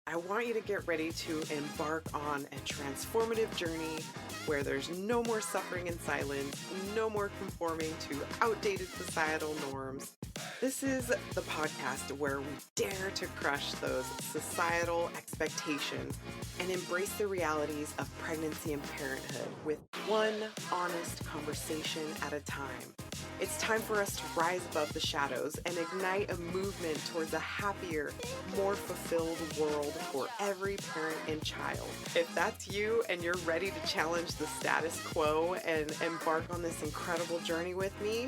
I want you to get ready to embark on a transformative journey where there's no more suffering in silence, no more conforming to outdated societal norms. This is the podcast where we dare to crush those societal expectations and embrace the realities of pregnancy and parenthood with one honest conversation at a time. It's time for us to rise above the shadows and ignite a movement towards a happier, more fulfilled world for every parent and child. If that's you and you're ready to challenge the status quo and embark on this incredible journey with me,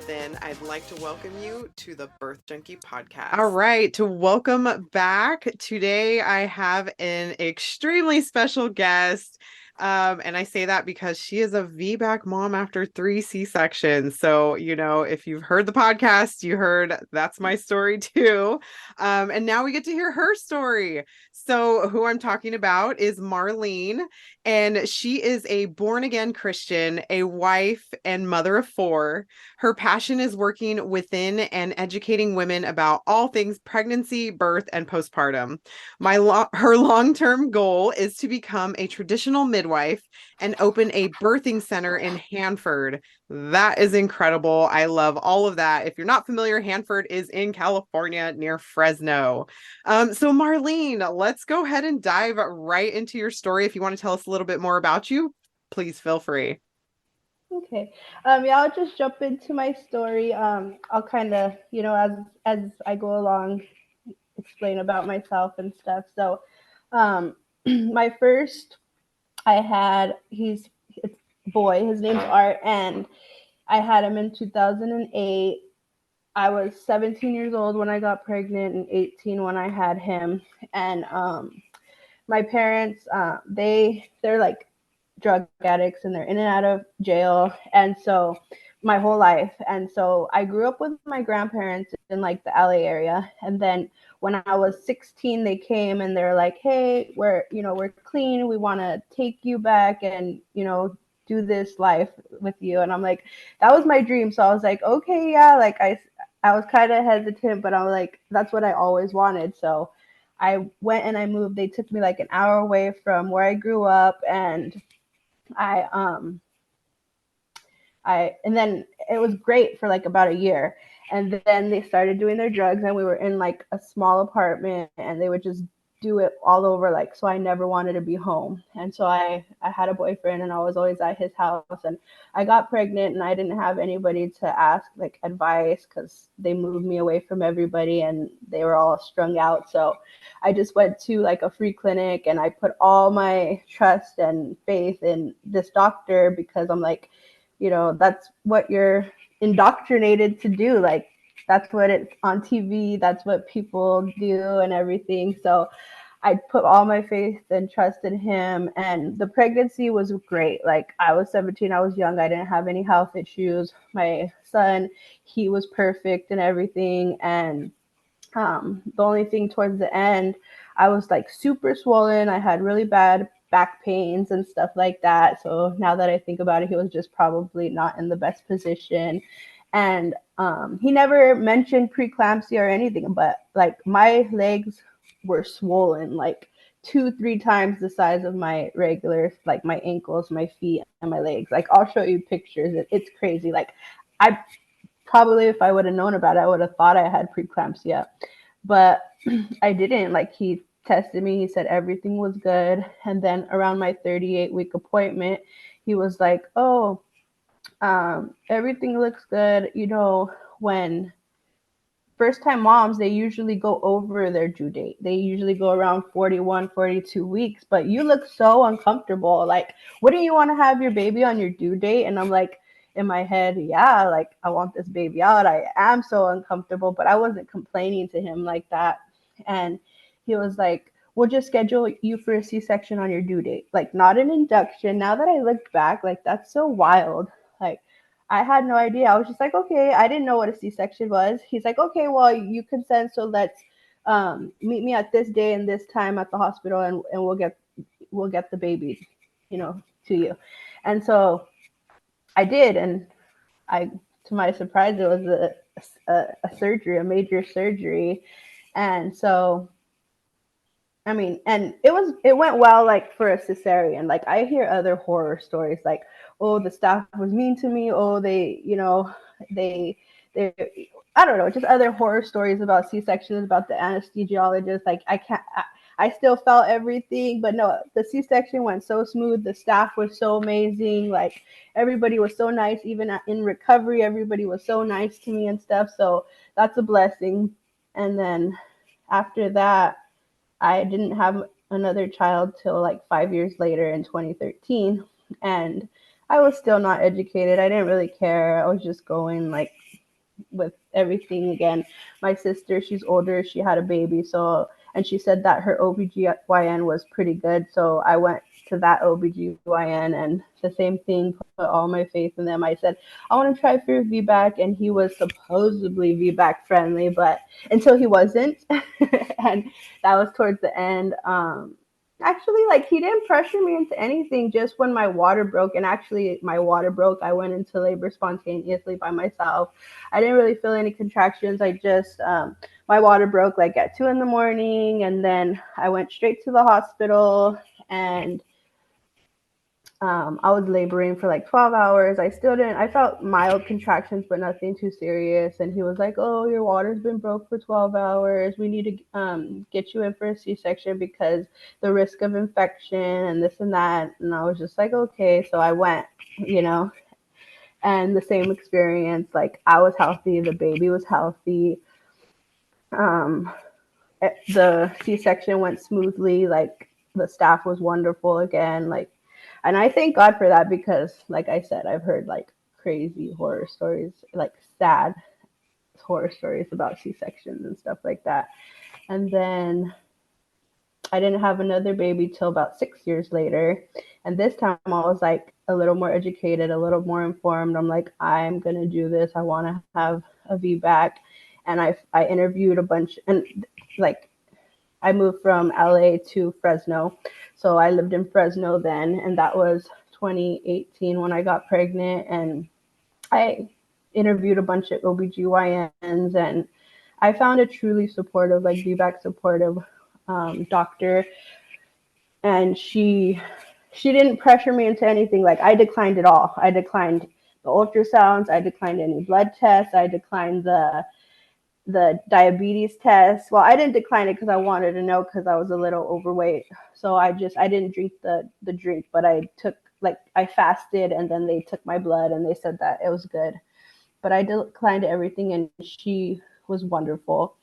then I'd like to welcome you to the Birth Junkie podcast. All right, to welcome back. Today I have an extremely special guest. And I say that because she is a VBAC mom after 3 C-sections. So, if you've heard the podcast, you heard that's my story too. And now we get to hear her story. So who I'm talking about is Marlene, and she is a born-again Christian, a wife and mother of 4. Her passion is working within and educating women about all things pregnancy, birth, and postpartum. Her long-term goal is to become a traditional midwife and open a birthing center in Hanford. That is incredible. I love all of that. If you're not familiar, Hanford is in California near Fresno. So Marlene, let's go ahead and dive right into your story. If you want to tell us a little bit more about you, please feel free. Okay. Yeah, I'll just jump into my story. I'll kind of, as I go along, explain about myself and stuff. So, my first, he's a boy. His name's Art, and I had him in 2008. I was 17 years old when I got pregnant and 18 when I had him. And my parents, they're like drug addicts, and they're in and out of jail, and so my whole life. And so I grew up with my grandparents in like the LA area, and then when I was 16 they came and they're like, hey, we're clean, we want to take you back and do this life with you. And I'm like, that was my dream. So I was like, okay, yeah, like I was kind of hesitant, but I was like, that's what I always wanted. So I went and I moved. They took me like an hour away from where I grew up, and I and then it was great for like about a year. And then they started doing their drugs, and we were in like a small apartment, and they would just do it all over, like, so I never wanted to be home. And so I had a boyfriend, and I was always at his house, and I got pregnant, and I didn't have anybody to ask like advice because they moved me away from everybody and they were all strung out. So I just went to like a free clinic, and I put all my trust and faith in this doctor because I'm like, that's what you're indoctrinated to do. Like, that's what it's on TV. That's what people do and everything. So I put all my faith and trust in him. And the pregnancy was great. Like, I was 17, I was young, I didn't have any health issues. My son, he was perfect and everything. And the only thing towards the end, I was like super swollen. I had really bad back pains and stuff like that. So now that I think about it, he was just probably not in the best position. And he never mentioned preeclampsia or anything, but like my legs were swollen like 2-3 times the size of my regular, like my ankles, my feet, and my legs. Like, I'll show you pictures. It's crazy. Like, I probably, if I would have known about it, I would have thought I had preeclampsia, but I didn't. Like, he tested me, he said everything was good. And then around my 38-week appointment, he was like, oh, everything looks good. When first time moms, they usually go over their due date. They usually go around 41, 42 weeks, but you look so uncomfortable. Like, wouldn't you want to have your baby on your due date? And I'm like, in my head, yeah, like, I want this baby out. I am so uncomfortable, but I wasn't complaining to him like that. And he was like, we'll just schedule you for a C-section on your due date. Like, not an induction. Now that I look back, like, that's so wild. Like, I had no idea. I was just like, okay, I didn't know what a C-section was. He's like, okay, well, you consent, so let's meet me at this day and this time at the hospital, and we'll get the baby, to you. And so I did, and to my surprise, it was a surgery, a major surgery. And so I mean, and it went well, like for a cesarean. Like I hear other horror stories, like, oh, the staff was mean to me. Oh, they they I don't know, just other horror stories about C-sections, about the anesthesiologist. Like I still felt everything, but no, the C-section went so smooth. The staff was so amazing. Like everybody was so nice. Even in recovery, everybody was so nice to me and stuff. So that's a blessing. And then after that, I didn't have another child till like 5 years later in 2013. And I was still not educated. I didn't really care. I was just going like with everything again. My sister, she's older, she had a baby, so and she said that her OBGYN was pretty good. So I went to that OBGYN and the same thing, put all my faith in them. I said, I want to try for VBAC, and he was supposedly VBAC friendly, but until he wasn't. And that was towards the end. Actually, like he didn't pressure me into anything, just when my water broke. And actually my water broke, I went into labor spontaneously by myself. I didn't really feel any contractions. I just my water broke like at 2 in the morning, and then I went straight to the hospital. And I was laboring for like 12 hours. I still didn't, I felt mild contractions, but nothing too serious. And he was like, oh, your water's been broke for 12 hours. We need to get you in for a C-section because the risk of infection and this and that. And I was just like, okay. So I went, you know, and the same experience. Like I was healthy, the baby was healthy. Um, the C-section went smoothly. Like the staff was wonderful again. Like, and I thank God for that because, like I said, I've heard like crazy horror stories, like sad horror stories about C-sections and stuff like that. And then I didn't have another baby till about 6 years later. And this time I was like a little more educated, a little more informed. I'm like, I'm going to do this. I want to have a VBAC. And I interviewed a bunch, and like I moved from LA to Fresno. So I lived in Fresno then, and that was 2018 when I got pregnant. And I interviewed a bunch of OBGYNs, and I found a truly supportive, like VBAC supportive doctor. And she didn't pressure me into anything. Like I declined it all. I declined the ultrasounds. I declined any blood tests. I declined the diabetes test. Well, I didn't decline it because I wanted to know because I was a little overweight. So I didn't drink the drink, but I took like I fasted, and then they took my blood and they said that it was good. But I declined everything, and she was wonderful.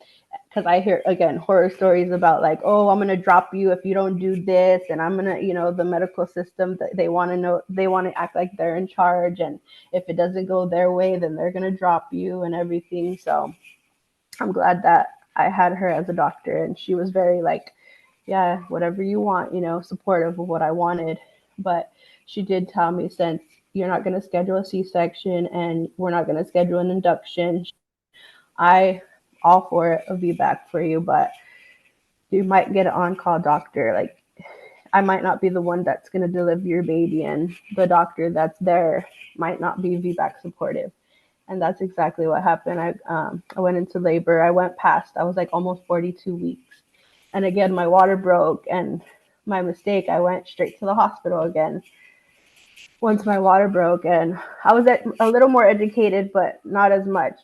Because I hear again horror stories about like, oh, I'm gonna drop you if you don't do this, and I'm gonna, the medical system, they want to know, they want to act like they're in charge, and if it doesn't go their way, then they're gonna drop you and everything. So I'm glad that I had her as a doctor, and she was very like, yeah, whatever you want, supportive of what I wanted. But she did tell me, since you're not going to schedule a C-section and we're not going to schedule an induction, I all for it, I'll be back for you, but you might get an on-call doctor. Like I might not be the one that's going to deliver your baby, and the doctor that's there might not be VBAC supportive. And that's exactly what happened. I went into labor. I went past. I was like almost 42 weeks. And again, my water broke, and my mistake, I went straight to the hospital again once my water broke. And I was a little more educated, but not as much.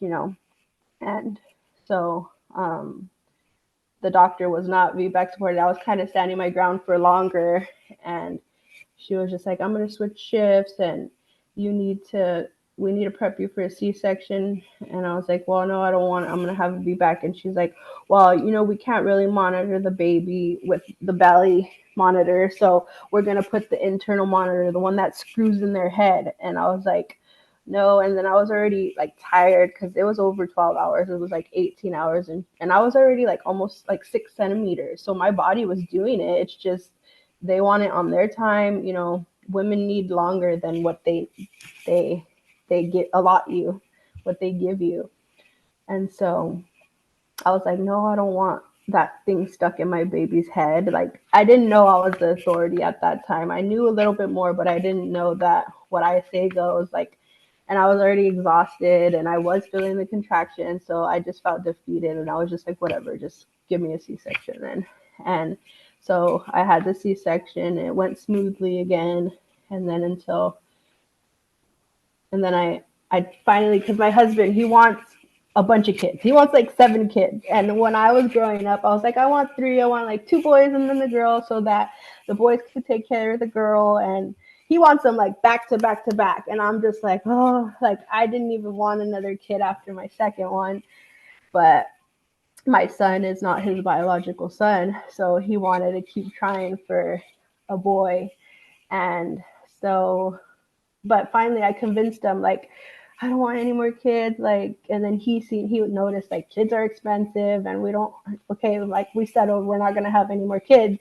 And so the doctor was not VBAC supported. I was kind of standing my ground for longer, and she was just like, I'm going to switch shifts, and you need to we need to prep you for a C-section. And I was like, well, no, I don't want it. I'm going to have it be back. And she's like, well, we can't really monitor the baby with the belly monitor. So we're going to put the internal monitor, the one that screws in their head. And I was like, no. And then I was already like tired because it was over 12 hours. It was like 18 hours. And I was already like almost like 6 centimeters. So my body was doing it. It's just, they want it on their time. Women need longer than what they get allot you, what they give you. And so I was like, no, I don't want that thing stuck in my baby's head. Like I didn't know I was the authority at that time. I knew a little bit more, but I didn't know that what I say goes. Like, and I was already exhausted, and I was feeling the contraction. So I just felt defeated, and I was just like, whatever, just give me a C-section then. And So I had the C-section. It went smoothly again, and then I finally, because my husband, he wants a bunch of kids. He wants like 7 kids. And when I was growing up, I was like, I want 3. I want like 2 boys and then the girl, so that the boys could take care of the girl. And he wants them like back to back to back. And I'm just like, oh, like I didn't even want another kid after my second one. But my son is not his biological son, so he wanted to keep trying for a boy. And so, but finally I convinced him, like, I don't want any more kids. Like, and then he would notice like kids are expensive and we don't, okay, like we settled, we're not going to have any more kids.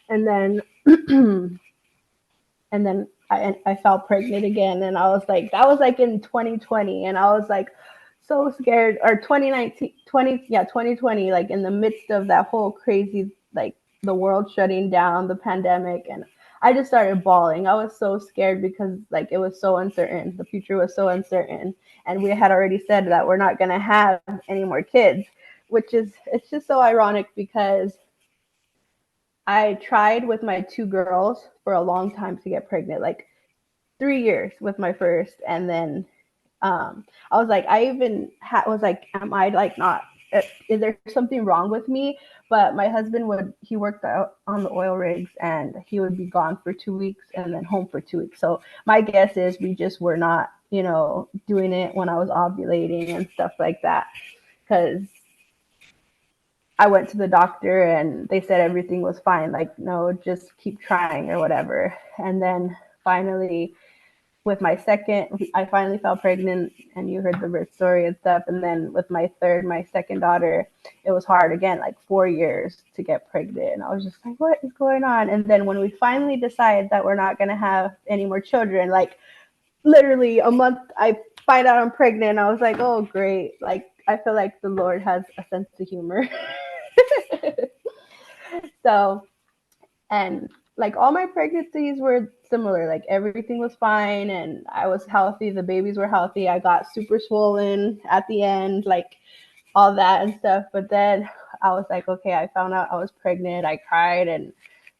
And then, and then I fell pregnant again. And I was like, that was like in 2020. And I was like, so scared, or 2019, 2020, like in the midst of that whole crazy, like the world shutting down, the pandemic. And I just started bawling. I was so scared because like it was so uncertain. The future was so uncertain. And we had already said that we're not going to have any more kids, which is, it's just so ironic because I tried with my 2 girls for a long time to get pregnant, like 3 years with my first. And then I was like, I even was like, am I like not, is there something wrong with me? But my husband he worked out on the oil rigs and he would be gone for 2 weeks and then home for 2 weeks. So my guess is we just were not, doing it when I was ovulating and stuff like that. Because I went to the doctor and they said everything was fine. Like, no, just keep trying or whatever. And then finally, with my second, I finally fell pregnant, and you heard the birth story and stuff. And then with my second daughter, it was hard again, like 4 years to get pregnant. And I was just like, what is going on? And then when we finally decided that we're not going to have any more children, like literally a month, I find out I'm pregnant. I was like, oh, great. Like, I feel like the Lord has a sense of humor. So, and like all my pregnancies were similar. Like everything was fine and I was healthy. The babies were healthy. I got super swollen at the end, like all that and stuff. But then I was like, okay, I found out I was pregnant. I cried and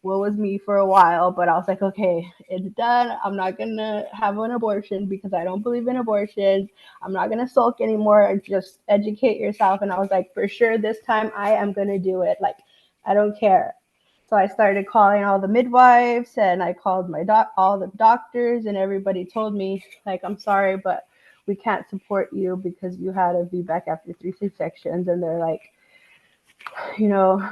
what was me for a while, but I was like, okay, it's done. I'm not gonna have an abortion because I don't believe in abortions. I'm not gonna sulk anymore. Just educate yourself. And I was like, for sure, this time I am gonna do it. Like, I don't care. So I started calling all the midwives and I called all the doctors, and everybody told me, like, I'm sorry, but we can't support you because you had a VBAC after 3 C-sections. And they're like, you know,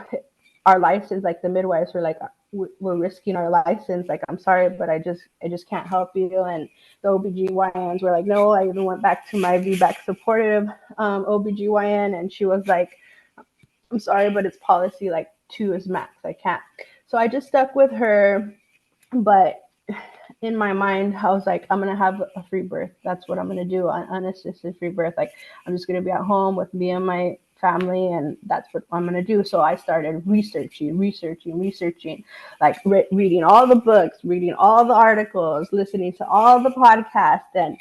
our license, like the midwives were like, we're risking our license. Like, I'm sorry, but I just can't help you. And the OBGYNs were like, no. I even went back to my VBAC supportive OBGYN, and she was like, I'm sorry, but it's policy, like 2 is max. I can't. So I just stuck with her. But in my mind, I was like, I'm going to have a free birth. That's what I'm going to do, an unassisted free birth. Like, I'm just going to be at home with me and my family, and that's what I'm going to do. So I started researching, like reading all the books, reading all the articles, listening to all the podcasts. And,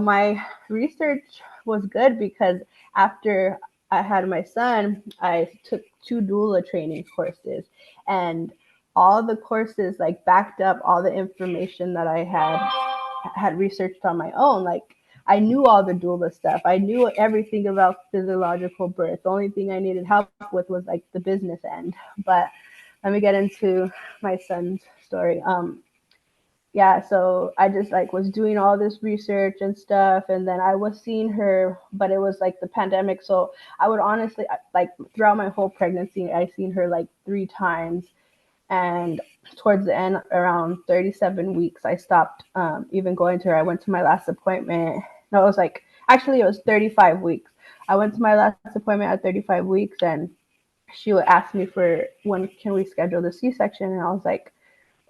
my research was good because after I had my son, I took 2 doula training courses, and all the courses like backed up all the information that I had researched on my own. Like, I knew all the doula stuff. I knew everything about physiological birth. The only thing I needed help with was like the business end. But let me get into my son's story. Yeah, so I just like was doing all this research and stuff, and then I was seeing her, but it was like the pandemic. So I would honestly, like throughout my whole pregnancy, I seen her like 3 times. And towards the end, around 37 weeks, I stopped even going to her. I went to my last appointment. No, it was like, actually, it was 35 weeks. I went to my last appointment at 35 weeks, and she would ask me for when can we schedule the C-section. And I was like,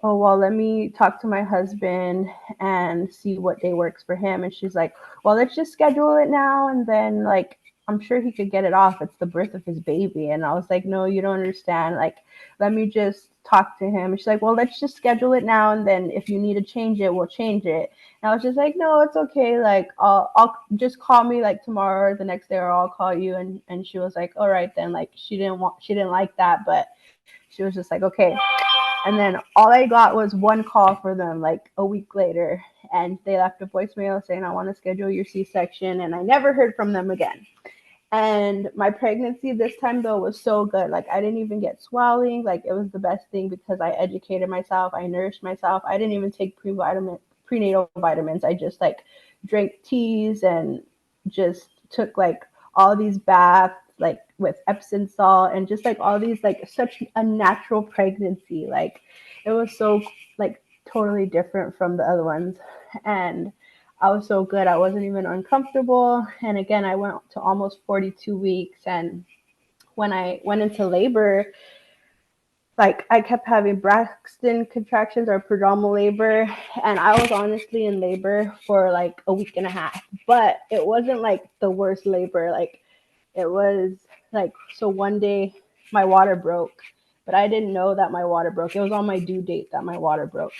oh, well, let me talk to my husband and see what day works for him. And she's like, well, let's just schedule it now. And then, like, I'm sure he could get it off. It's the birth of his baby. And I was like, no, you don't understand. Like, let me just talk to him. And she's like, well, let's just schedule it now. And then if you need to change it, we'll change it. And I was just like, no, it's okay. Like, I'll just call me like tomorrow or the next day, or I'll call you. And she was like, all right, then. Like, she didn't like that, but she was just like, okay. And then all I got was one call for them like a week later. And they left a voicemail saying, I want to schedule your C-section. And I never heard from them again. And my pregnancy this time, though, was so good. Like, I didn't even get swelling. Like, it was the best thing because I educated myself. I nourished myself. I didn't even take prenatal vitamins. I just, like, drank teas and just took, like, all these baths, like, with Epsom salt and just, like, all these, like, such a natural pregnancy. Like, it was so, like, totally different from the other ones. And I was so good. I wasn't even uncomfortable. And again, I went to almost 42 weeks. And when I went into labor, like I kept having Braxton contractions or prodromal labor. And I was honestly in labor for like a week and a half. But it wasn't like the worst labor. Like it was like, so one day my water broke. But I didn't know that my water broke. It was on my due date that my water broke.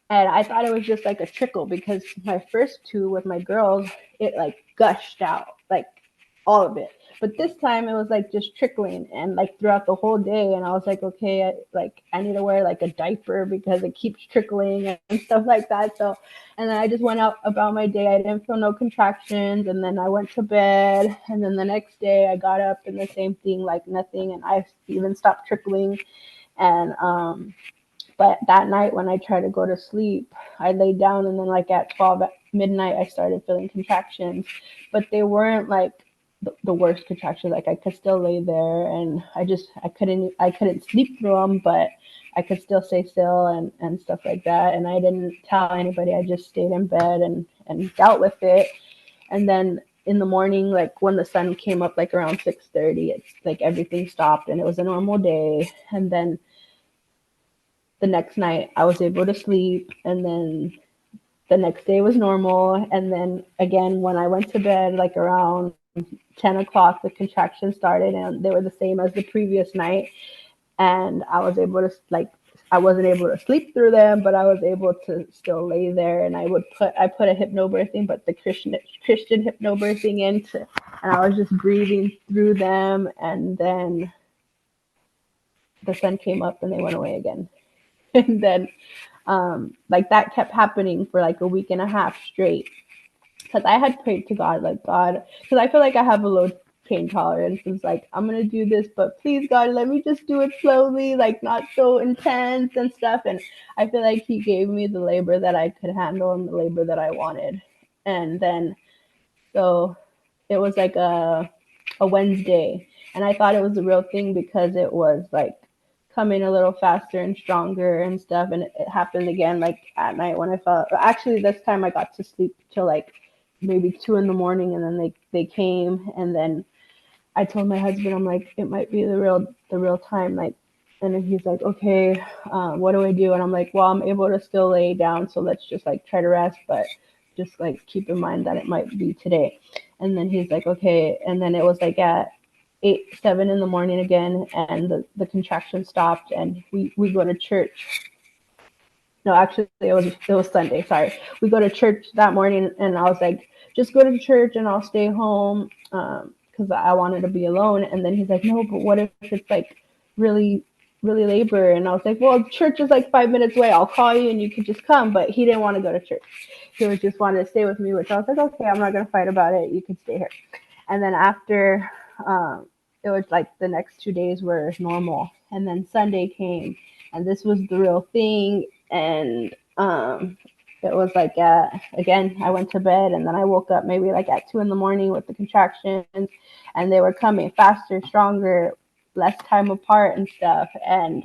And I thought it was just like a trickle because my first two with my girls, it like gushed out, like all of it. But this time it was like just trickling and like throughout the whole day. And I was like, okay, I need to wear like a diaper because it keeps trickling and stuff like that. So, and then I just went out about my day. I didn't feel no contractions. And then I went to bed. And then the next day I got up and the same thing, like nothing. And I even stopped trickling. And, but that night when I tried to go to sleep, I laid down and then like at 12 at midnight, I started feeling contractions, but they weren't like the worst contractions. Like I could still lay there and I couldn't sleep through them, but I could still stay still and stuff like that. And I didn't tell anybody. I just stayed in bed and dealt with it. And then in the morning, like when the sun came up, like around 6:30, it's like everything stopped and it was a normal day. And then the next night I was able to sleep, and then the next day was normal. And then again, when I went to bed, like around 10 o'clock, the contractions started and they were the same as the previous night. And I was able to, like, I wasn't able to sleep through them, but I was able to still lay there. And I put a hypnobirthing, but the Christian hypnobirthing into, and I was just breathing through them. And then the sun came up and they went away again. And then like that kept happening for like a week and a half straight because I had prayed to God, like, God, because I feel like I have a low pain tolerance. It's like, I'm gonna do this, but please God, let me just do it slowly, like not so intense and stuff. And I feel like he gave me the labor that I could handle and the labor that I wanted. And then so it was like a Wednesday, and I thought it was the real thing because it was like coming a little faster and stronger and stuff. And it happened again like at night when I felt, actually this time I got to sleep till like maybe 2 a.m. and then they came. And then I told my husband, I'm like, it might be the real time, like. And then he's like, okay, what do I do? And I'm like, well, I'm able to still lay down, so let's just like try to rest, but just like keep in mind that it might be today. And then he's like, okay. And then it was like at 7 a.m. again, and the contraction stopped, and we go to church. No, actually, it was Sunday. Sorry, we go to church that morning, and I was like, just go to church, and I'll stay home because I wanted to be alone. And then he's like, no, but what if it's like really really labor? And I was like, well, church is like 5 minutes away. I'll call you, and you can just come. But he didn't want to go to church. He was just wanted to stay with me, which I was like, okay, I'm not gonna fight about it. You can stay here. And then after, it was like the next 2 days were normal. And then Sunday came, and this was the real thing. And it was like, again, I went to bed, and then I woke up maybe like at 2 a.m. with the contractions, and they were coming faster, stronger, less time apart and stuff. And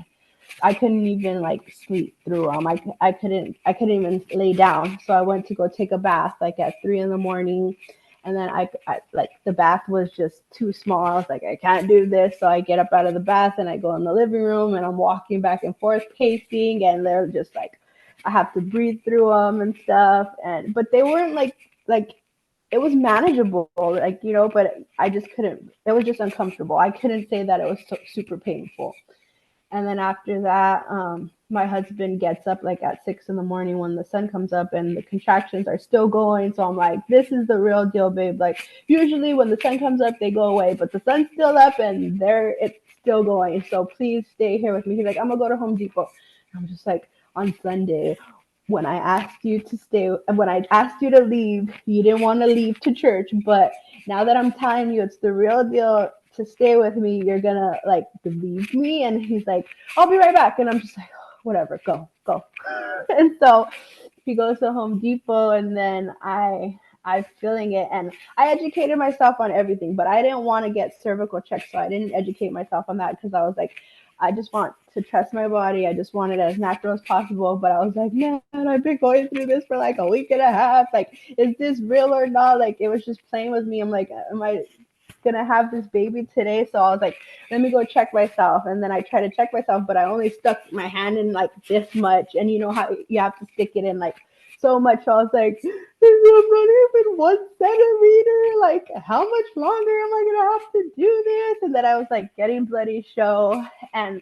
I couldn't even like sleep through them. I couldn't even lay down. So I went to go take a bath like at 3 a.m. And then I like the bath was just too small. I was like, I can't do this. So I get up out of the bath and I go in the living room, and I'm walking back and forth pacing, and they're just like, I have to breathe through them and stuff. And but they weren't like it was manageable, like, you know, but I just couldn't. It was just uncomfortable. I couldn't say that it was super painful. And then after that, my husband gets up like at 6 a.m. when the sun comes up and the contractions are still going. So I'm like, this is the real deal, babe. Like usually when the sun comes up, they go away, but the sun's still up and it's still going. So please stay here with me. He's like, I'm gonna go to Home Depot. I'm just like, on Sunday, when I asked you to stay, when I asked you to leave, you didn't want to leave to church. But now that I'm telling you it's the real deal to stay with me, you're gonna like believe me. And he's like, I'll be right back. And I'm just like, whatever, go, go. And so he goes to Home Depot, and then I'm feeling it, and I educated myself on everything, but I didn't want to get cervical checks, so I didn't educate myself on that because I was like, I just want to trust my body. I just want it as natural as possible. But I was like, man, I've been going through this for like a week and a half. Like, is this real or not? Like, it was just playing with me. I'm like, am I gonna have this baby today? So I was like, let me go check myself. And then I tried to check myself, but I only stuck my hand in like this much. And you know how you have to stick it in like so much. So I was like, is it even 1 centimeter? Like, how much longer am I gonna have to do this? And then I was like getting bloody show, and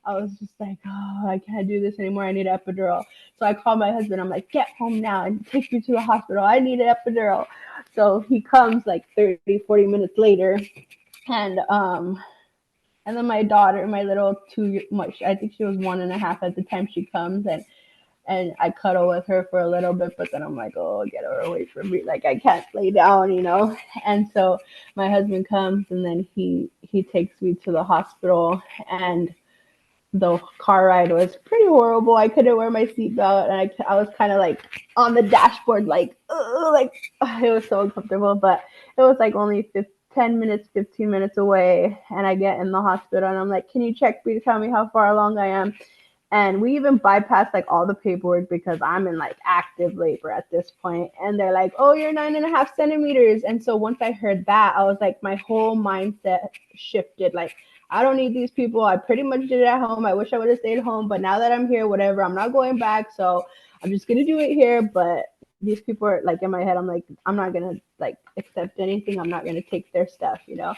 I was just like, oh, I can't do this anymore. I need an epidural. So I called my husband. I'm like, get home now and take me to the hospital. I need an epidural. So he comes like 30, 40 minutes later. And and then my daughter, my little 2 much, I think she was 1.5 at the time she comes, and I cuddle with her for a little bit, but then I'm like, oh, get her away from me. Like, I can't lay down, you know? And so my husband comes, and then he takes me to the hospital, and the car ride was pretty horrible. I couldn't wear my seatbelt, and I was kind of like on the dashboard, like, ugh, like it was so uncomfortable. But it was like only 10 minutes, 15 minutes away, and I get in the hospital, and I'm like, can you check me to tell me how far along I am? And we even bypassed like all the paperwork because I'm in like active labor at this point. And they're like, oh, you're 9.5 centimeters. And so once I heard that, I was like, my whole mindset shifted. Like, I don't need these people. I pretty much did it at home. I wish I would have stayed home. But now that I'm here, whatever, I'm not going back. So I'm just going to do it here. But these people are like in my head, I'm like, I'm not going to like accept anything. I'm not going to take their stuff, you know?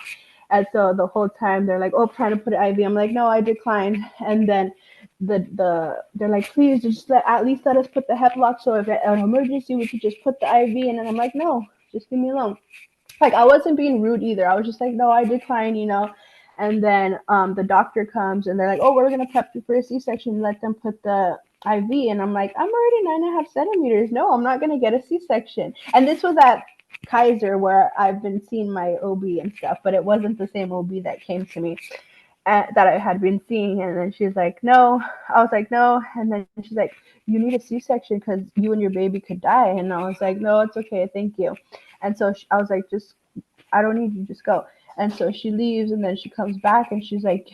And so the whole time they're like, oh, trying to put an IV. I'm like, no, I declined. And then they're like, please just at least let us put the Heplock, so if an emergency we could just put the IV in. And I'm like, no, just leave me alone. Like, I wasn't being rude either. I was just like, no, I decline, you know. And then the doctor comes, and they're like, oh, we're gonna prep you for a C-section. Let them put the IV. And I'm like, I'm already 9.5 centimeters. No, I'm not gonna get a C-section. And this was at Kaiser, where I've been seeing my OB and stuff, but it wasn't the same OB that came to me that I had been seeing. And then she's like, no. I was like, no. And then she's like, you need a C-section because you and your baby could die. And I was like, no, it's okay, thank you. And so I was like, just, I don't need you, just go. And so she leaves, and then she comes back, and she's like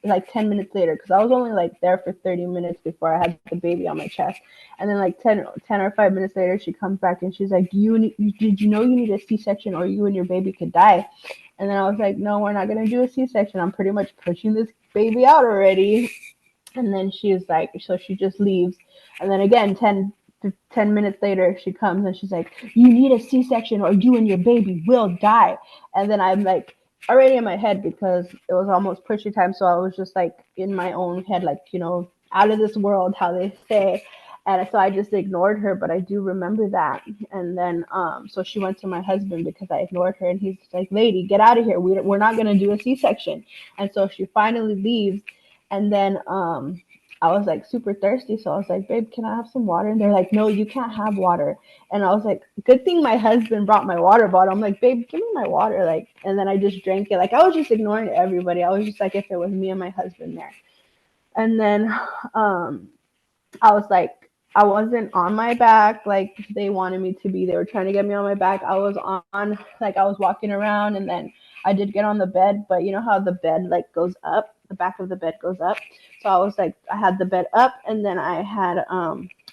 10 minutes later, because I was only like there for 30 minutes before I had the baby on my chest. And then like 10 or 5 minutes later, she comes back, and she's like, did you know you need a C-section or you and your baby could die? And then I was like, no, we're not going to do a C-section. I'm pretty much pushing this baby out already. And then she's like, so she just leaves. And then again, 10 minutes later, she comes, and she's like, you need a C-section or you and your baby will die. And then I'm like, already in my head, because it was almost pushy time. So I was just like in my own head, like, you know, out of this world, how they say. And so I just ignored her, but I do remember that. And then, so she went to my husband because I ignored her, and he's like, lady, get out of here. We're not going to do a C-section. And so she finally leaves. And then, I was like super thirsty. So I was like, babe, can I have some water? And they're like, no, you can't have water. And I was like, good thing my husband brought my water bottle. I'm like, babe, give me my water. Like, and then I just drank it. Like, I was just ignoring everybody. I was just like, if it was me and my husband there. And then, I was like, I wasn't on my back like they wanted me to be. They were trying to get me on my back. I was on, like, I was walking around, and then I did get on the bed, but you know how the bed like goes up, the back of the bed goes up. So I was like, I had the bed up, and then I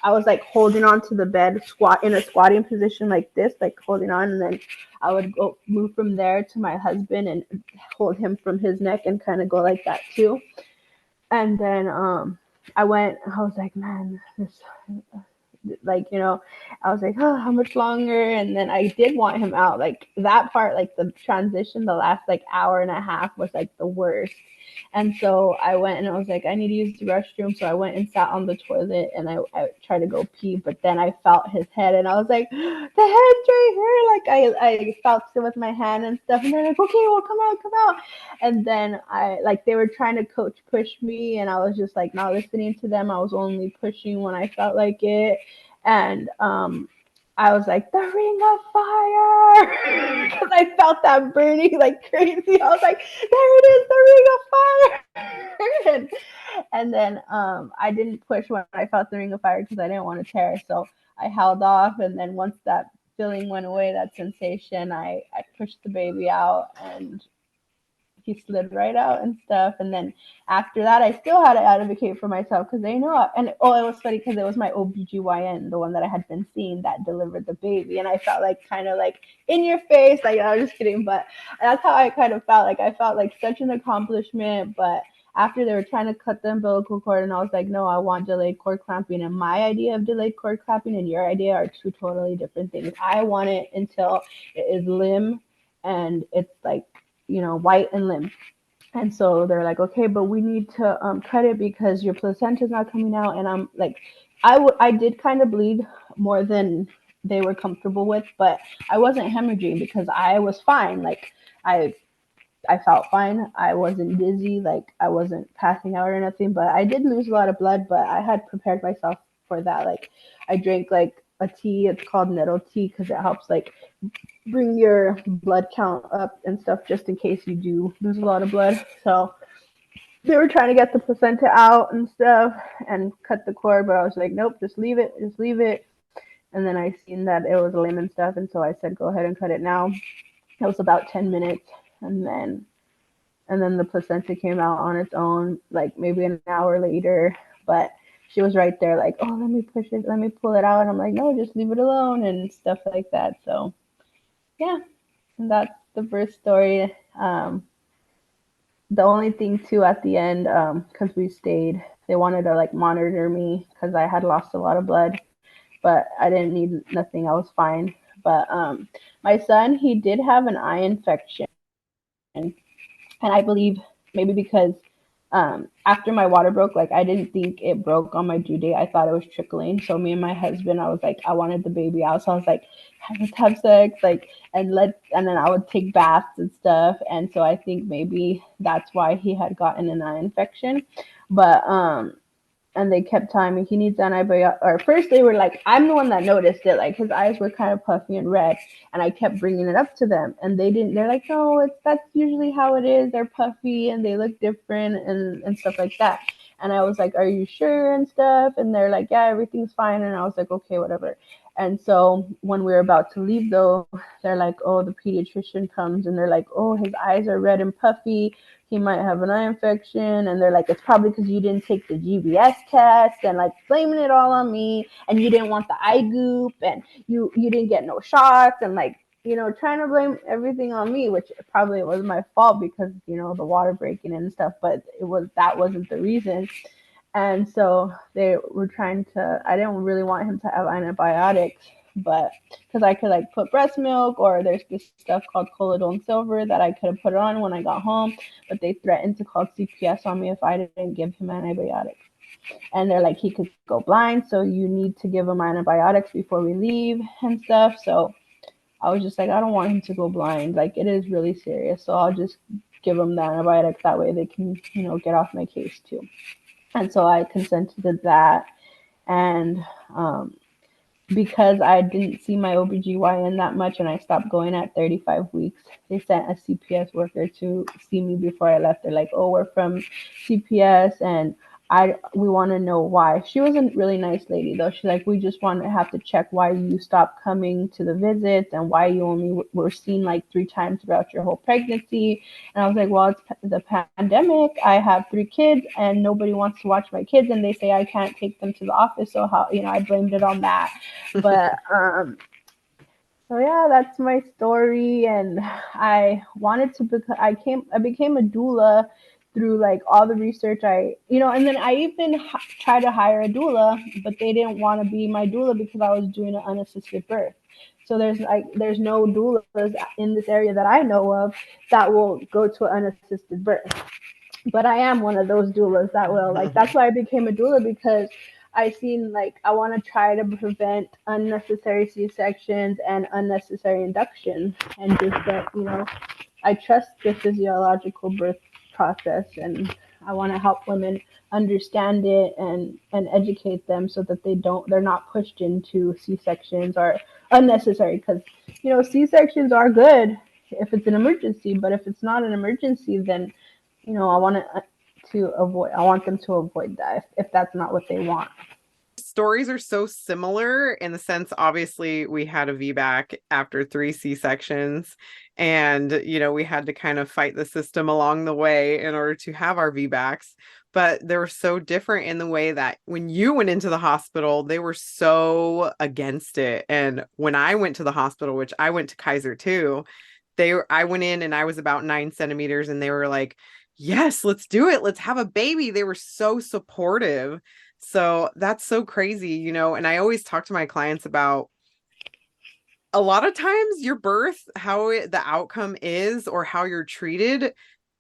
was like holding on to the bed, squat in a squatting position like this, like holding on, and then I would go move from there to my husband and hold him from his neck and kind of go like that too. And then I was like, man, this, like, you know, I was like, oh, how much longer? And then I did want him out. Like, that part, like the transition, the last like hour and a half was like the worst. And so I went and I was like, I need to use the restroom. So I went and sat on the toilet and I tried to go pee, but then I felt his head and I was like, the head's right here. Like I felt it with my hand and stuff. And they're like, okay, well, come out, come out. And then they were trying to coach push me and I was just like not listening to them. I was only pushing when I felt like it. And I was like, the ring of fire, because I felt that burning like crazy. I was like, there it is, the ring of fire. And then I didn't push when I felt the ring of fire because I didn't want to tear. So I held off. And then once that feeling went away, that sensation, I pushed the baby out and he slid right out and stuff. And then after that, I still had to advocate for myself because they know. And oh, it was funny because it was my OBGYN, the one that I had been seeing, that delivered the baby. And I felt like kind of like in your face. Like, I was just kidding. But that's how I kind of felt. Like, I felt like such an accomplishment. But after they were trying to cut the umbilical cord, and I was like, no, I want delayed cord clamping. And my idea of delayed cord clamping and your idea are two totally different things. I want it until it is limb and it's like, white and limb. And so they're like, okay, but we need to cut it because your placenta is not coming out. And I'm like, I did kind of bleed more than they were comfortable with, but I wasn't hemorrhaging because I was fine. Like I I felt fine. I wasn't dizzy, like I wasn't passing out or nothing, but I did lose a lot of blood, but I had prepared myself for that. Like I drank like a tea, it's called nettle tea because it helps like bring your blood count up and stuff just in case you do lose a lot of blood. So they were trying to get the placenta out and stuff and cut the cord, but I was like, nope, just leave it, just leave it. And then I seen that it was lame and stuff, and so I said, go ahead and cut it now. It was about 10 minutes, and then the placenta came out on its own, like maybe an hour later. But she was right there, like, oh, let me push it, let me pull it out. And I'm like, no, just leave it alone and stuff like that. So yeah, and that's the birth story. The only thing too at the end, because we stayed, they wanted to like monitor me because I had lost a lot of blood, but I didn't need nothing. I was fine. But my son, he did have an eye infection, and I believe maybe because after my water broke, like I didn't think it broke on my due date. I thought it was trickling. So me and my husband, I was like, I wanted the baby out. So I was like, let's have sex, like, and then I would take baths and stuff. And so I think maybe that's why he had gotten an eye infection. But and they kept telling me he needs antibiotic. Or first they were like, I'm the one that noticed it, like his eyes were kind of puffy and red, and I kept bringing it up to them, and they didn't. They're like, no, that's usually how it is. They're puffy and they look different and stuff like that. And I was like, are you sure and stuff? And they're like, yeah, everything's fine. And I was like, okay, whatever. And so when we were about to leave, though, they're like, oh, the pediatrician comes, and they're like, oh, his eyes are red and puffy, he might have an eye infection. And they're like, it's probably because you didn't take the GBS test, and like blaming it all on me, and you didn't want the eye goop, and you didn't get no shots, and like, trying to blame everything on me, which probably was my fault because, the water breaking and stuff, but that wasn't the reason. And so they were trying to, I didn't really want him to have antibiotics, but because I could like put breast milk, or there's this stuff called Colidone Silver that I could have put on when I got home, but they threatened to call CPS on me if I didn't give him antibiotics. And they're like, he could go blind, so you need to give him antibiotics before we leave and stuff. So I was just like, I don't want him to go blind. Like, it is really serious. So I'll just give him the antibiotics. That way they can, get off my case too. And so I consented to that. And because I didn't see my OBGYN that much and I stopped going at 35 weeks, they sent a CPS worker to see me before I left. They're like, oh, we're from CPS and we want to know why. She was a really nice lady though. She's like, we just want to have to check why you stopped coming to the visits and why you only were seen like 3 times throughout your whole pregnancy. And I was like, well, it's the pandemic. I have 3 kids and nobody wants to watch my kids, and they say I can't take them to the office. So how, I blamed it on that. But so yeah, that's my story. And I wanted to I became a doula through like all the research and then I even tried to hire a doula, but they didn't want to be my doula because I was doing an unassisted birth. So there's no doulas in this area that I know of that will go to an unassisted birth. But I am one of those doulas that will, like, that's why I became a doula, because I seen, like, I want to try to prevent unnecessary C-sections and unnecessary inductions, and just that, I trust the physiological birth process, and I want to help women understand it and educate them so that they're not pushed into C-sections or unnecessary, because C-sections are good if it's an emergency, but if it's not an emergency, then I want them to avoid that if that's not what they want. Stories are so similar in the sense, obviously, we had a VBAC after 3 C-sections, and we had to kind of fight the system along the way in order to have our VBACs. But they were so different in the way that when you went into the hospital, they were so against it. And when I went to the hospital, which I went to Kaiser too, I went in and I was about 9 centimeters, and they were like, yes, let's do it. Let's have a baby. They were so supportive. So that's so crazy, and I always talk to my clients about a lot of times your birth, the outcome is or how you're treated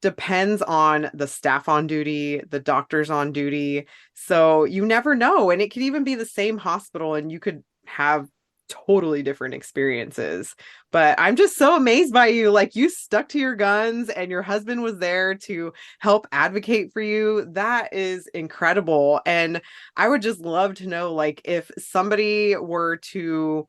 depends on the staff on duty, the doctors on duty. So you never know. And it could even be the same hospital and you could have totally different experiences. But I'm just so amazed by you. Like, you stuck to your guns and your husband was there to help advocate for you. That is incredible. And I would just love to know, like, if somebody were to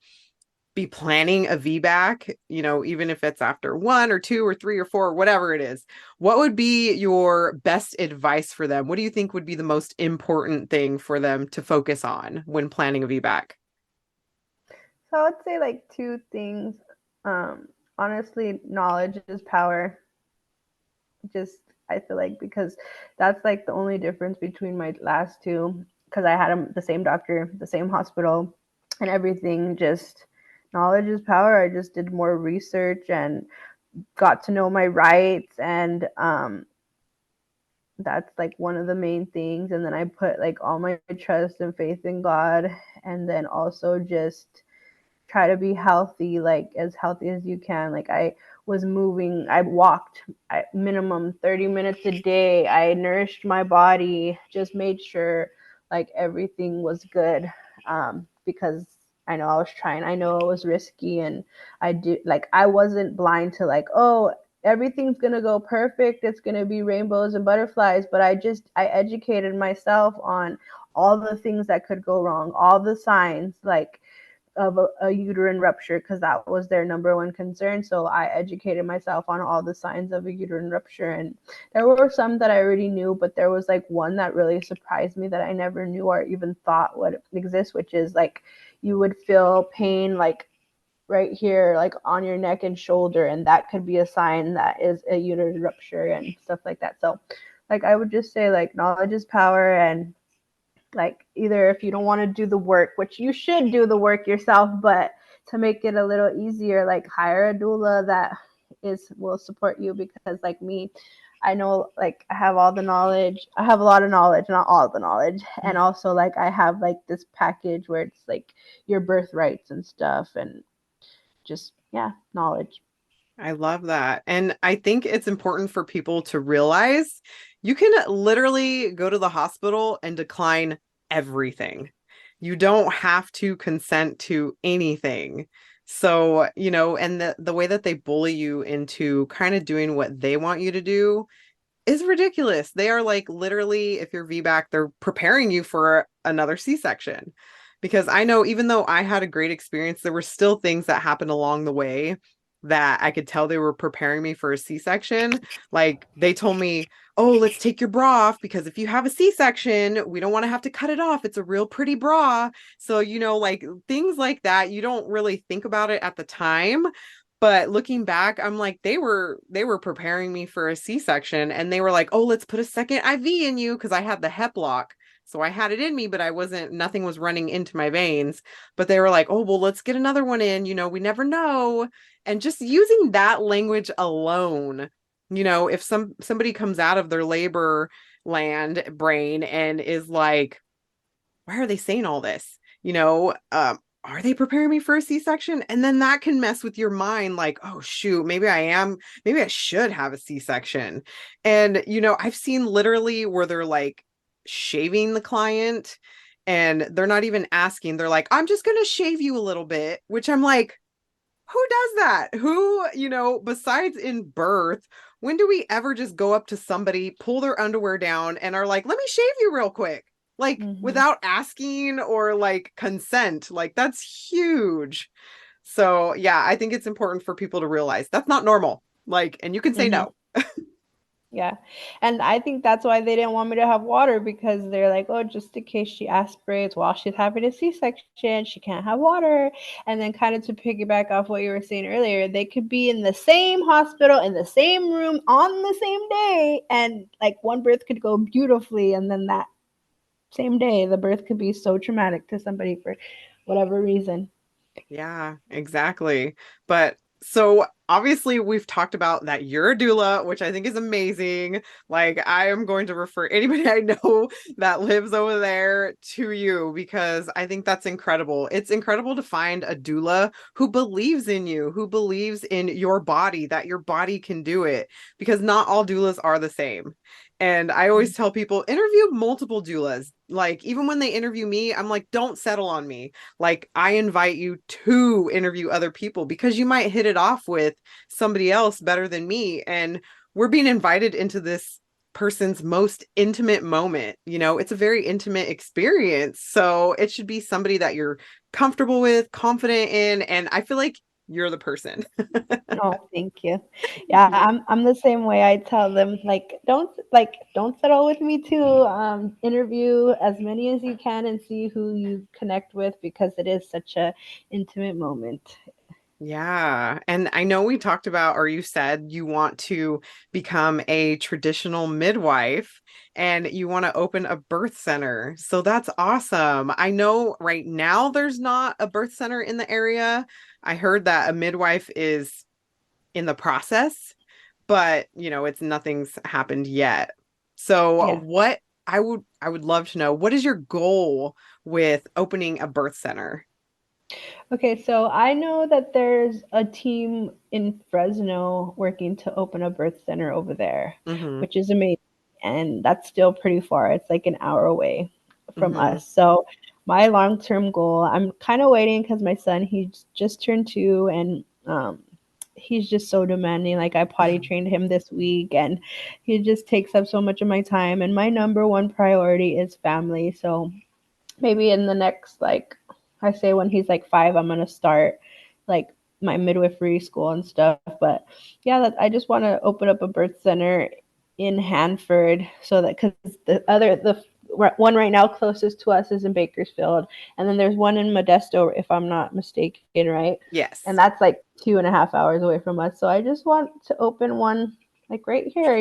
be planning a VBAC, even if it's after 1 or 2 or 3 or 4, whatever it is, what would be your best advice for them? What do you think would be the most important thing for them to focus on when planning a VBAC? So I would say like two things. Honestly, knowledge is power. Just I feel like, because that's like the only difference between my last two, because I had the same doctor, the same hospital, and everything. Just knowledge is power. I just did more research and got to know my rights, and that's like one of the main things. And then I put like all my trust and faith in God, and then also just try to be healthy, like as healthy as you can. Like, I was moving, I walked minimum 30 minutes a day. I nourished my body, just made sure like everything was good, because I know it was risky, and I wasn't blind to like, oh, everything's going to go perfect, it's going to be rainbows and butterflies. But I educated myself on all the things that could go wrong, all the signs, like of a uterine rupture, because that was their number one concern. So I educated myself on all the signs of a uterine rupture, and there were some that I already knew, but there was like one that really surprised me that I never knew or even thought would exist, which is like you would feel pain like right here, like on your neck and shoulder, and that could be a sign that is a uterine rupture and stuff like that. So like I would just say, like, knowledge is power. And like, either if you don't want to do the work, which you should do the work yourself, but to make it a little easier, like, hire a doula that will support you. Because like me, I know, like, I have all the knowledge, I have a lot of knowledge, not all the knowledge, and also like I have like this package where it's like your birthrights and stuff, and just, yeah, knowledge. I love that. And I think it's important for people to realize you can literally go to the hospital and decline everything. You don't have to consent to anything. So, and the way that they bully you into kind of doing what they want you to do is ridiculous. They are like, literally, if you're VBAC, they're preparing you for another C-section. Because I know, even though I had a great experience, there were still things that happened along the way that I could tell they were preparing me for a C-section. Like, they told me, oh, let's take your bra off, because if you have a C-section, we don't want to have to cut it off. It's a real pretty bra. So, like, things like that, you don't really think about it at the time. But looking back, I'm like, they were preparing me for a C-section, and they were like, oh, let's put a second IV in you, because I had the hep lock. So I had it in me, but nothing was running into my veins. But they were like, oh, well, let's get another one in. We never know. And just using that language alone, if somebody comes out of their labor land brain and is like, why are they saying all this? are they preparing me for a C-section? And then that can mess with your mind like, oh shoot, maybe I should have a C-section. And I've seen literally where they're like shaving the client and they're not even asking. They're like, I'm just going to shave you a little bit, which I'm like, who does that? Who, besides in birth, when do we ever just go up to somebody, pull their underwear down, and are like, let me shave you real quick? Like without asking or like consent. Like that's huge. So yeah, I think it's important for people to realize that's not normal. Like, and you can say no. Yeah. And I think that's why they didn't want me to have water, because they're like, oh, just in case she aspirates while she's having a C-section, she can't have water. And then kind of to piggyback off what you were saying earlier, they could be in the same hospital, in the same room on the same day. And like one birth could go beautifully. And then that same day, the birth could be so traumatic to somebody for whatever reason. Yeah, exactly. But so obviously we've talked about that you're a doula, which I think is amazing. Like I am going to refer anybody I know that lives over there to you because I think that's incredible. It's incredible to find a doula who believes in you, who believes in your body, that your body can do it, because not all doulas are the same. And I always tell people interview multiple doulas. Like even when they interview me, I'm like, don't settle on me. Like I invite you to interview other people because you might hit it off with somebody else better than me. And we're being invited into this person's most intimate moment. It's a very intimate experience. So it should be somebody that you're comfortable with, confident in. And I feel like you're the person. Oh, thank you. Yeah, I'm the same way. I tell them don't settle with me too. Interview as many as you can and see who you connect with, because it is such a intimate moment. Yeah. And I know we talked about, or you said you want to become a traditional midwife and you want to open a birth center. So that's awesome. I know right now there's not a birth center in the area. I heard that a midwife is in the process, but nothing's happened yet. So Yeah. what I would love to know, what is your goal with opening a birth center? Okay, so I know that there's a team in Fresno working to open a birth center over there, Mm-hmm. which is amazing. And that's still pretty far. It's like an hour away from Mm-hmm. us. So my long-term goal, I'm kind of waiting because my son, he's just turned 2, and he's just so demanding. Like I potty trained him this week, and he just takes up so much of my time. And my number one priority is family. So maybe in the next, like I say, when he's like 5, I'm gonna start like my midwifery school and stuff. But yeah, I just want to open up a birth center in Hanford, so that, because the one right now closest to us is in Bakersfield, and then there's one in Modesto, if I'm not mistaken, right? And Yes. that's like 2.5 hours away from us. So I just want to open one like right here.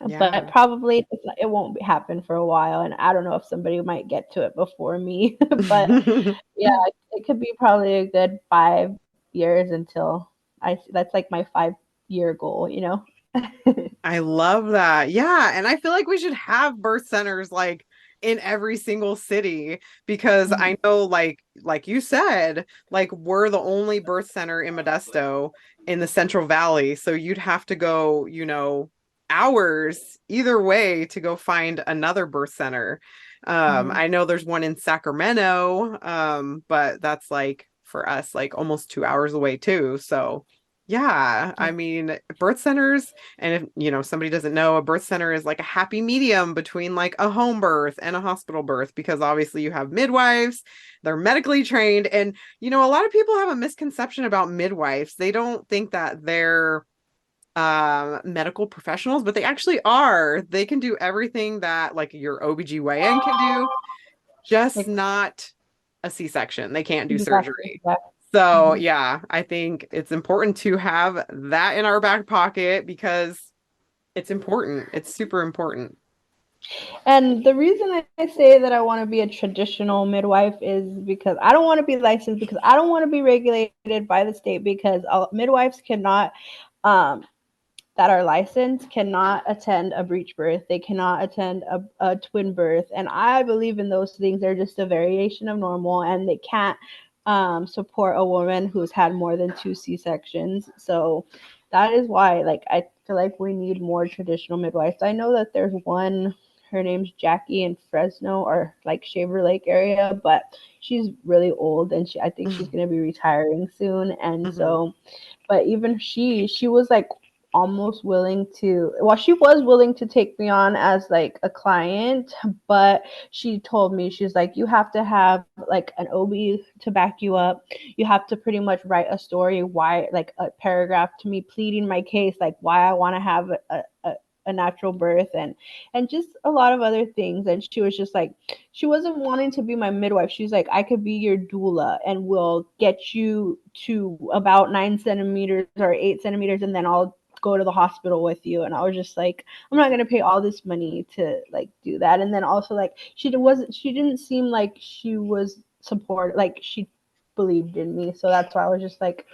But Yeah. probably it won't happen for a while, and I don't know if somebody might get to it before me. But yeah, it could be probably a good 5 years until that's like my 5 year goal. I love that. Yeah. And I feel like we should have birth centers like in every single city because I Mhm. know like you said, like we're the only birth center in Modesto in the Central Valley. So you'd have to go, hours either way to go find another birth center. Mhm. I know there's one in Sacramento, but that's like for us like almost 2 hours away too. So yeah, I mean, birth centers, and if somebody doesn't know, a birth center is like a happy medium between like a home birth and a hospital birth because obviously you have midwives, they're medically trained, and a lot of people have a misconception about midwives. They don't think that they're medical professionals, but they actually are. They can do everything that like your OBGYN can do, just Like, not a C-section. They can't do exactly. surgery. Yeah. So, Mhm. yeah, I think it's important to have that in our back pocket because it's important. It's super important. And the reason I say that I want to be a traditional midwife is because I don't want to be licensed, because I don't want to be regulated by the state, because midwives cannot um, that are licensed cannot attend a breech birth. They cannot attend a twin birth. And I believe in those things. They're just a variation of normal, and they can't support a woman who's had more than 2 C-sections. So that is why, like, I feel like we need more traditional midwives. I know that there's one, her name's Jackie in Fresno, or like Shaver Lake area, but she's really old, and I think she's going to be retiring soon. And Mm-hmm. so, but even she was like almost willing to, well, she was willing to take me on as like a client, but she told me, she's like, you have to have like an OB to back you up. You have to pretty much write a story, why, like a paragraph to me pleading my case, like why I want to have a natural birth, and just a lot of other things. And she was just like, she wasn't wanting to be my midwife. She's like, I could be your doula, and we'll get you to about 9 centimeters or 8 centimeters, and then I'll go to the hospital with you. And I was just like, I'm not gonna pay all this money to like do that. And then also, like, she didn't seem like she was support, like she believed in me. So that's why I was just like,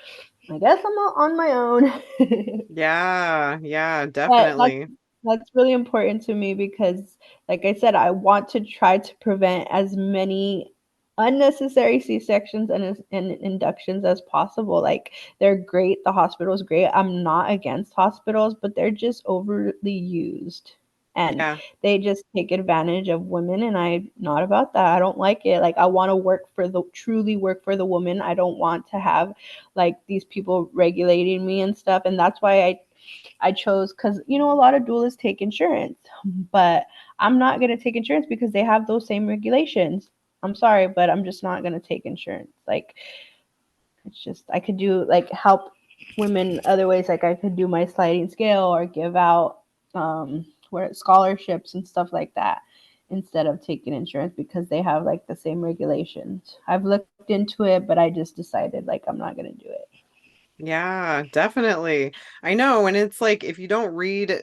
I guess I'm on my own. Yeah, yeah, But definitely. that's really important to me because, like I said, I want to try to prevent as many unnecessary C-sections and inductions as possible. Like, they're great. The hospital's great. I'm not against hospitals, but they're just overly used. And Yeah. they just take advantage of women, and I'm not about that. I don't like it. Like, I want to truly work for the woman. I don't want to have like these people regulating me and stuff. And that's why I chose, because a lot of doulas take insurance, but I'm not going to take insurance because they have those same regulations. I'm sorry, but I'm just not going to take insurance. Like, it's just, I could do like help women other ways. Like, I could do my sliding scale or give out where scholarships and stuff like that instead of taking insurance, because they have like the same regulations. I've looked into it, but I just decided like I'm not going to do it. Yeah, definitely. I know. And it's like if you don't read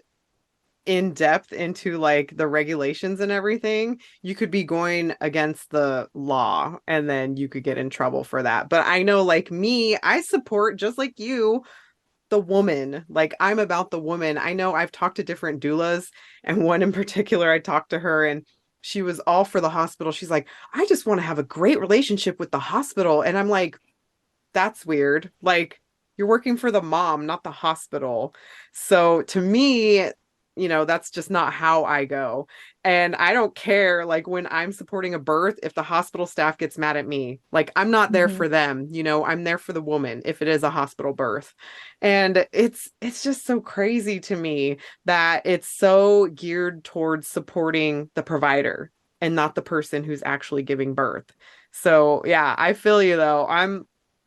in depth into like the regulations and everything, you could be going against the law and then you could get in trouble for that. But I know, like me, I support, just like you, the woman. Like I'm about the woman. I know I've talked to different doulas, and one in particular, I talked to her and she was all for the hospital. She's like, I just want to have a great relationship with the hospital. And I'm like, that's weird. Like you're working for the mom, not the hospital. So to me, that's just not how I go. And I don't care like when I'm supporting a birth if the hospital staff gets mad at me. Like I'm not there Mm-hmm. for them, I'm there for the woman if it is a hospital birth. And it's just so crazy to me that it's so geared towards supporting the provider and not the person who's actually giving birth. So, yeah, I feel you though.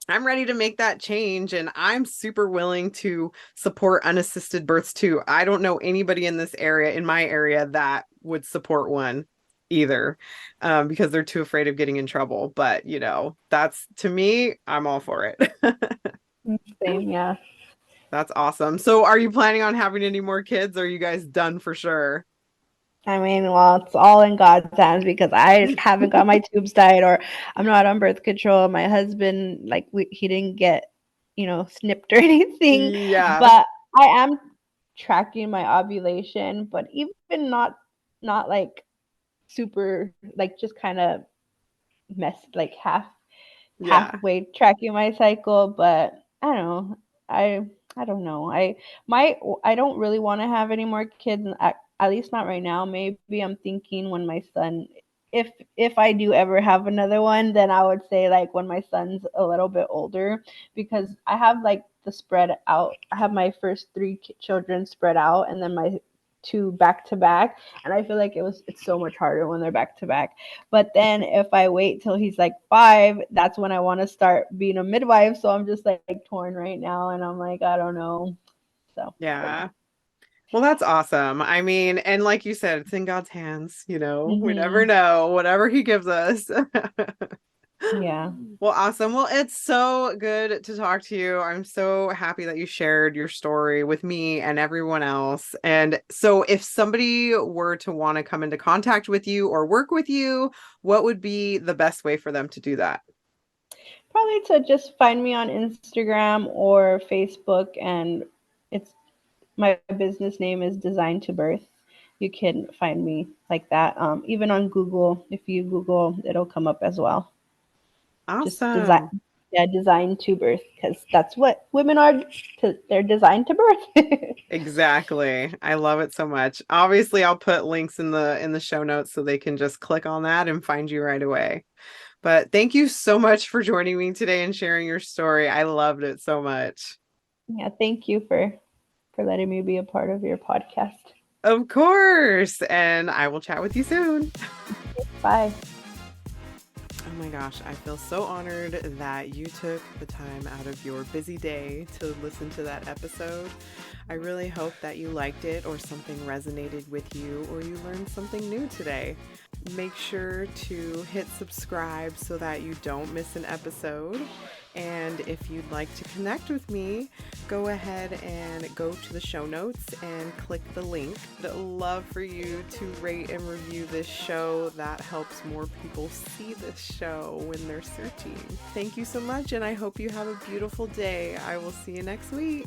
I'm ready to make that change and I'm super willing to support unassisted births too. I don't know anybody in this area, in my area, that would support one either, because they're too afraid of getting in trouble. But, that's to me, I'm all for it. Same, yeah. That's awesome. So, are you planning on having any more kids? Or are you guys done for sure? I mean, well, it's all in God's hands because I haven't got my tubes tied, or I'm not on birth control. My husband, like, he didn't get, snipped or anything, Yeah. but I am tracking my ovulation, but even not like super, like, just kind of like Yeah. halfway tracking my cycle. But I don't know. I don't know. I don't really want to have any more kids, at least not right now. Maybe I'm thinking when my son, if I do ever have another one, then I would say like when my son's a little bit older, because I have like the spread out. I have my first three children spread out, and then my two back to back, and I feel like it's so much harder when they're back to back. But then if I wait till he's like 5, that's when I want to start being a midwife. So I'm just like torn right now, and I'm like, I don't know. So I don't Yeah. know. Well, that's awesome. I mean, and like you said, it's in God's hands, we never Mm-hmm. know, whatever he gives us. Yeah. Well, awesome. Well, it's so good to talk to you. I'm so happy that you shared your story with me and everyone else. And so, if somebody were to want to come into contact with you or work with you, what would be the best way for them to do that? Probably to just find me on Instagram or Facebook, and it's My business name is Design to Birth. You can find me like that. Even on Google, if you Google, it'll come up as well. Just design, Awesome. yeah, design to birth, because that's what women are. They're designed to birth. Exactly. I love it so much. Obviously, I'll put links in the show notes so they can just click on that and find you right away. But thank you so much for joining me today and sharing your story. I loved it so much. Yeah, thank you for letting me be a part of your podcast. Of course. And I will chat with you soon. Bye. Oh my gosh, I feel so honored that you took the time out of your busy day to listen to that episode. I really hope that you liked it or something resonated with you or you learned something new today. Make sure to hit subscribe so that you don't miss an episode. And if you'd like to connect with me, go ahead and go to the show notes and click the link. I'd love for you to rate and review this show. That helps more people see this show when they're searching. Thank you so much, and I hope you have a beautiful day. I will see you next week.